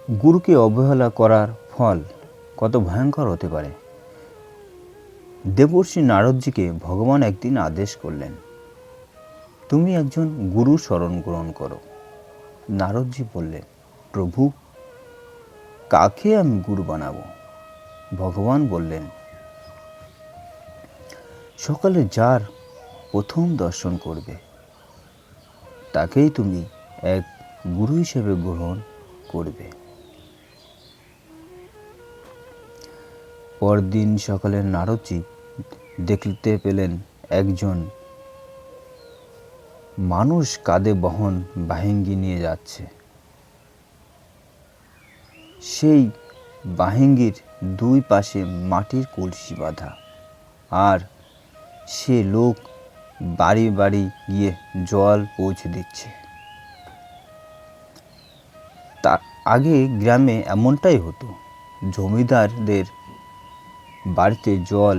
গুরুকে অবহেলা করার ফল কত ভয়ঙ্কর হতে পারে। দেবর্ষি নারদজিকে ভগবান একদিন আদেশ করলেন, তুমি একজন গুরু শরণ গ্রহণ করো। নারদজি বললেন, প্রভু, কাকে আমি গুরু বানাবো? ভগবান বললেন, সকালে যার প্রথম দর্শন করবে তাকেই তুমি এক গুরু হিসেবে গ্রহণ করবে। পরদিন সকালে নারদজি দেখতে পেলেন একজন মানুষ কাঁধে বহন বাহিঙ্গি নিয়ে যাচ্ছে। সেই বাহিঙ্গির দুই পাশে মাটির কলসি বাঁধা, আর সে লোক বাড়ি বাড়ি গিয়ে জল পৌঁছে দিচ্ছে। তার আগে গ্রামে এমনটাই হতো, জমিদারদের বাড়িতে জল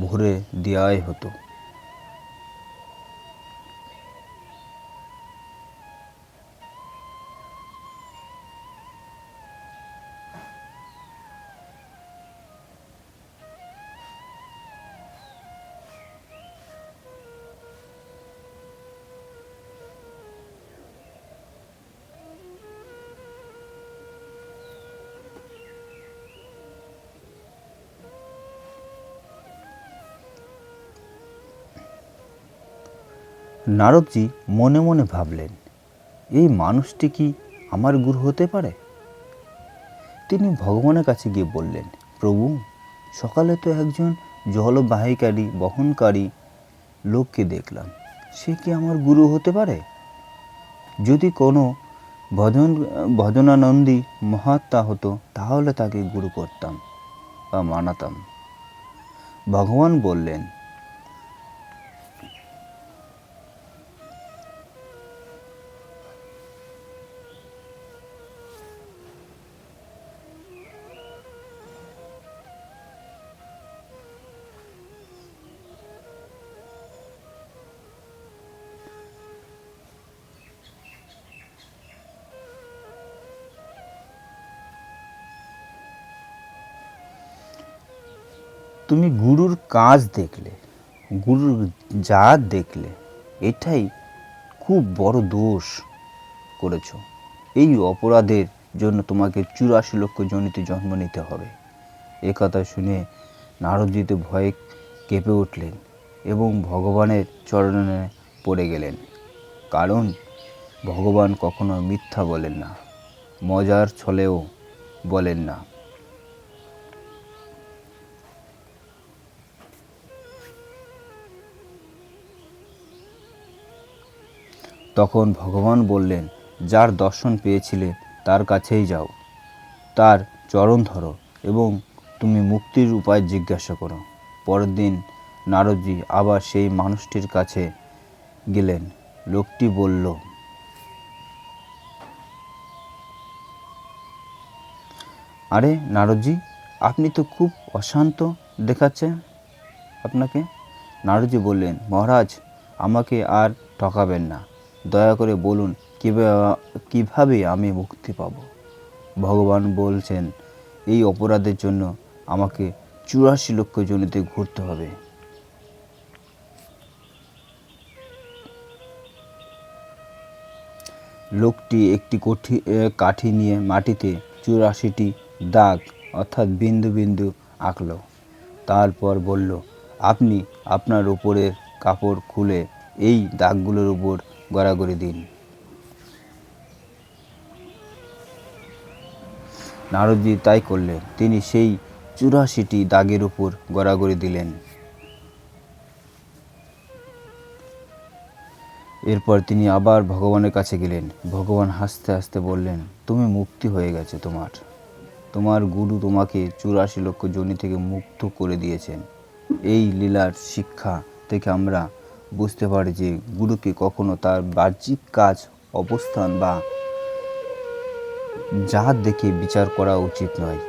ভরে দেওয়াই হতো। নারদজি মনে মনে ভাবলেন, এই মানুষটি কি আমার গুরু হতে পারে? তিনি ভগবানের কাছে গিয়ে বললেন, প্রভু, সকালে তো একজন জলবাহিকারী বহনকারী লোককে দেখলাম, সে কি আমার গুরু হতে পারে? যদি কোনো ভজনানন্দী মহাত্মা হতো তাহলে তাকে গুরু করতাম বা মানাতাম। ভগবান বললেন, তুমি গুরুর কাজ দেখলে, গুরুর জাত দেখলে, এটাই খুব বড় দোষ করেছ। এই অপরাধের জন্য তোমাকে 84 লক্ষ যোনিতে জন্ম নিতে হবে। এ কথা শুনে নারদজি ভয়ে কেঁপে উঠলেন এবং ভগবানের চরণে পড়ে গেলেন। কারণ ভগবান কখনো মিথ্যা বলেন না, মজার ছলেও বলেন না। তখন ভগবান বললেন, যার দর্শন পেয়েছিলে তার কাছেই যাও, তার চরণ ধরো এবং তুমি মুক্তির উপায় জিজ্ঞাসা করো। পরের দিন নারদজি আবার সেই মানুষটির কাছে গেলেন। লোকটি বলল, আরে নারদজি, আপনি তো খুব অশান্ত দেখাচ্ছে আপনাকে। নারদজি বললেন, মহারাজ, আমাকে আর ঠকাবেন না, দয়া করে বলুন কিভাবে আমি মুক্তি পাব। ভগবান বলছেন, এই অপরাধের জন্য আমাকে 84 লক্ষ যোনিতে ঘুরতে হবে। লোকটি একটি কাঠি নিয়ে মাটিতে 84টি দাগ অর্থাৎ বিন্দু বিন্দু আঁকল। তারপর বলল, আপনি আপনার উপরের কাপড় খুলে এই দাগগুলোর উপর গড়াগড়ি দিন। নারদজি তাই করলেন। তিনি সেই 84টি দাগের উপর গড়াগড়ি দিলেন। এরপর তিনি আবার ভগবানের কাছে গেলেন। ভগবান হাসতে হাসতে বললেন, তুমি মুক্তি হয়ে গেছে। তোমার গুরু তোমাকে 84 লক্ষ যোনি থেকে মুক্ত করে দিয়েছেন। এই লীলার শিক্ষা থেকে আমরা বুঝতে পারি যে গুরুকে কখনো তার বাহ্যিক কাজ, অবস্থান বা জাত দেখে বিচার করা উচিত নয়।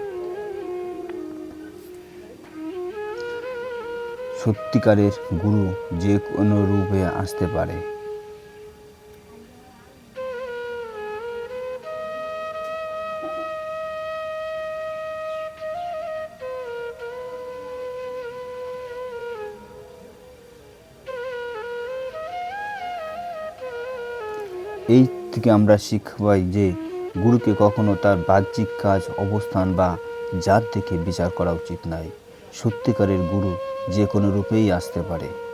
সত্যিকারের গুরু যে কোনো রূপে আসতে পারে। এই থেকে আমরা শিক্ষা পাই যে গুরুকে কখনো তার বাহ্যিক কাজ, অবস্থান বা জাত দেখে বিচার করা উচিত নয়। সত্যিকারের গুরু যে কোনো রূপেই আসতে পারে।